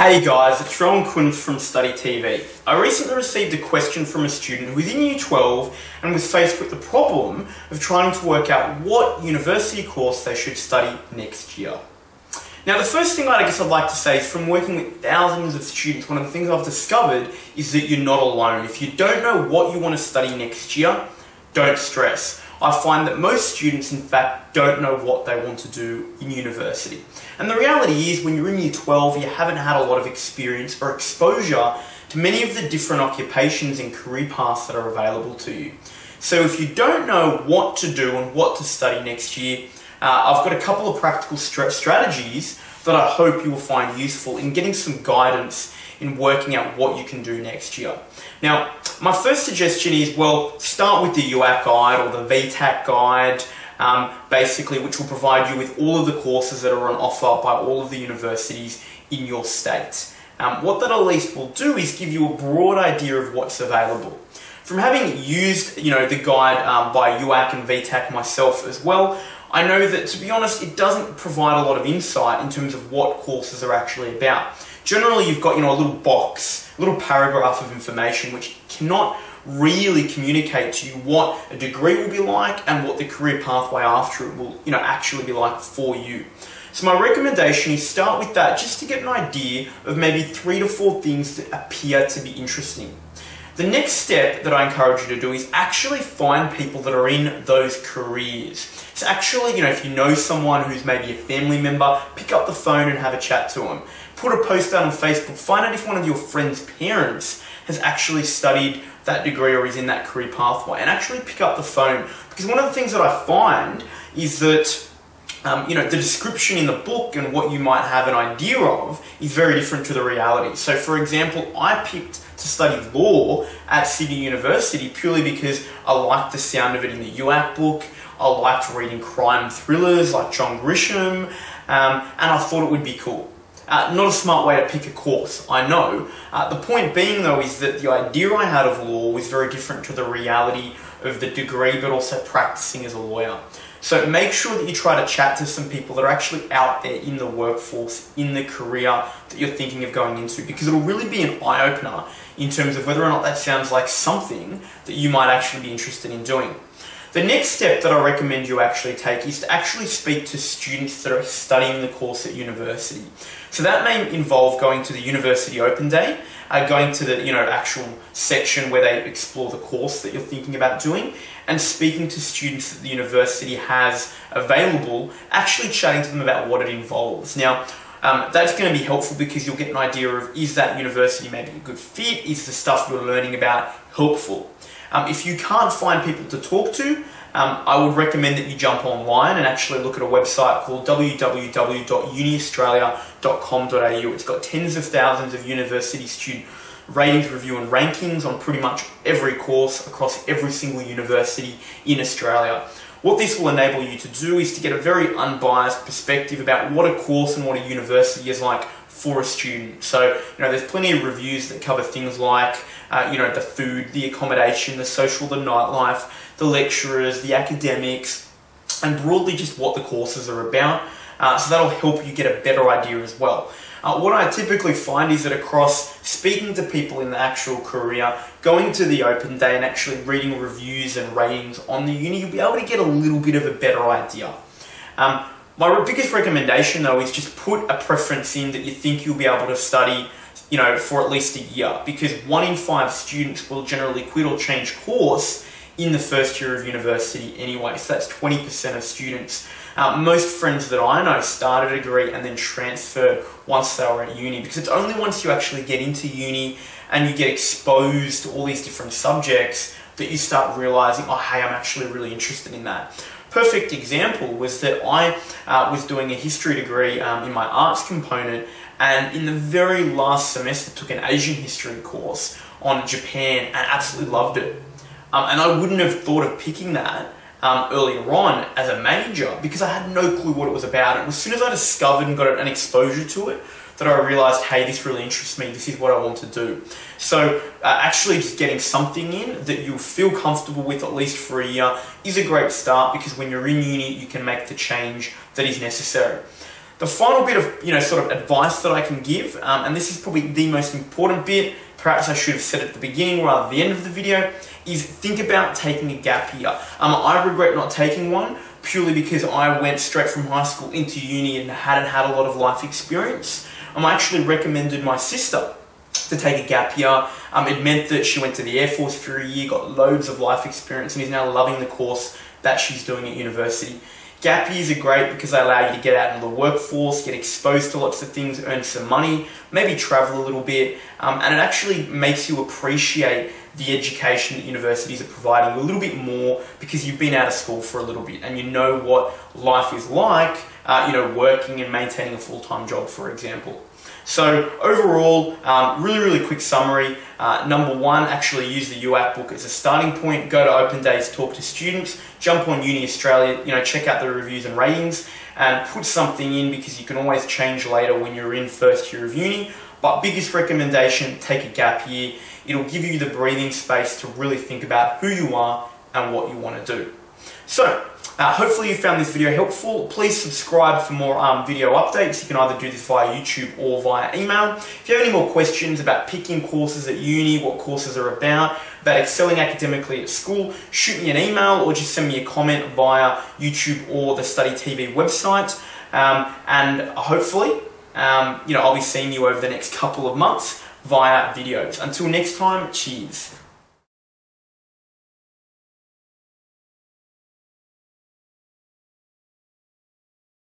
Hey guys, it's Rowan from Study TV. I recently received a question from a student who was in Year 12 and was faced with the problem of trying to work out what university course they should study next year. Now the first thing I'd like to say is from working with thousands of students, one of the things I've discovered is that you're not alone. If you don't know what you want to study next year, don't stress. I find that most students, in fact, don't know what they want to do in university. And the reality is, when you're in Year 12, you haven't had a lot of experience or exposure to many of the different occupations and career paths that are available to you. So if you don't know what to do and what to study next year, I've got a couple of practical strategies that I hope you will find useful in getting some guidance in working out what you can do next year. Now, my first suggestion is, well, start with the UAC guide or the VTAC guide, basically, which will provide you with all of the courses that are on offer by all of the universities in your state. What that at least will do is give you a broad idea of what's available. From having used, the guide by UAC and VTAC myself as well, I know that, to be honest, it doesn't provide a lot of insight in terms of what courses are actually about. Generally, you've got, a little box, a little paragraph of information which cannot really communicate to you what a degree will be like and what the career pathway after it will, actually be like for you. So my recommendation is start with that just to get an idea of maybe 3 to 4 things that appear to be interesting. The next step that I encourage you to do is actually find people that are in those careers. So actually, if you know someone who's maybe a family member, pick up the phone and have a chat to them. Put a post out on Facebook, find out if one of your friends' parents has actually studied that degree or is in that career pathway, and actually pick up the phone. Because one of the things that I find is that the description in the book and what you might have an idea of is very different to the reality. So for example, I picked to study law at Sydney University purely because I liked the sound of it in the UAC book. I liked reading crime thrillers like John Grisham, and I thought it would be cool. Not a smart way to pick a course, I know. The point being though is that the idea I had of law was very different to the reality of the degree, but also practicing as a lawyer. So make sure that you try to chat to some people that are actually out there in the workforce, in the career that you're thinking of going into, because it'll really be an eye-opener in terms of whether or not that sounds like something that you might actually be interested in doing. The next step that I recommend you actually take is to actually speak to students that are studying the course at university. So that may involve going to the University Open Day, going to the actual section where they explore the course that you're thinking about doing, and speaking to students that the university has available, actually chatting to them about what it involves. Now, that's going to be helpful because you'll get an idea of, is that university maybe a good fit? Is the stuff you're learning about helpful? If you can't find people to talk to, I would recommend that you jump online and actually look at a website called www.uniaustralia.com.au. It's got tens of thousands of university student ratings, review and rankings on pretty much every course across every single university in Australia. What this will enable you to do is to get a very unbiased perspective about what a course and what a university is like for a student. So, there's plenty of reviews that cover things like, the food, the accommodation, the social, the nightlife, the lecturers, the academics, and broadly just what the courses are about. So that'll help you get a better idea as well. What I typically find is that across speaking to people in the actual career, going to the open day and actually reading reviews and ratings on the uni, you'll be able to get a little bit of a better idea. My biggest recommendation though is just put a preference in that you think you'll be able to study for at least a year, because 1 in 5 students will generally quit or change course in the first year of university anyway, so that's 20% of students. Most friends that I know started a degree and then transferred once they were at uni, because it's only once you actually get into uni and you get exposed to all these different subjects that you start realizing, oh hey, I'm actually really interested in that. Perfect example was that I was doing a history degree in my arts component, and in the very last semester took an Asian history course on Japan and absolutely loved it. And I wouldn't have thought of picking that earlier on as a major because I had no clue what it was about. And as soon as I discovered and got an exposure to it, that I realized, hey, this really interests me, this is what I want to do. So actually just getting something in that you'll feel comfortable with at least for a year is a great start, because when you're in uni, you can make the change that is necessary. The final bit of sort of advice that I can give, and this is probably the most important bit, perhaps I should have said it at the beginning rather than the end of the video, is think about taking a gap year. I regret not taking one purely because I went straight from high school into uni and hadn't had a lot of life experience. I actually recommended my sister to take a gap year. It meant that she went to the Air Force for a year, got loads of life experience, and is now loving the course that she's doing at university. Gap years are great because they allow you to get out into the workforce, get exposed to lots of things, earn some money, maybe travel a little bit, and it actually makes you appreciate the education that universities are providing a little bit more because you've been out of school for a little bit and you know what life is like, working and maintaining a full-time job, for example. So overall, really quick summary. Number one, actually use the UAC book as a starting point. Go to open days, talk to students, jump on Uni Australia, check out the reviews and ratings and put something in because you can always change later when you're in first year of uni. But biggest recommendation, take a gap year. It'll give you the breathing space to really think about who you are and what you want to do. So, hopefully you found this video helpful. Please subscribe for more video updates. You can either do this via YouTube or via email. If you have any more questions about picking courses at uni, what courses are about excelling academically at school, shoot me an email or just send me a comment via YouTube or the Study TV website. And hopefully, I'll be seeing you over the next couple of months via videos. Until next time, cheers.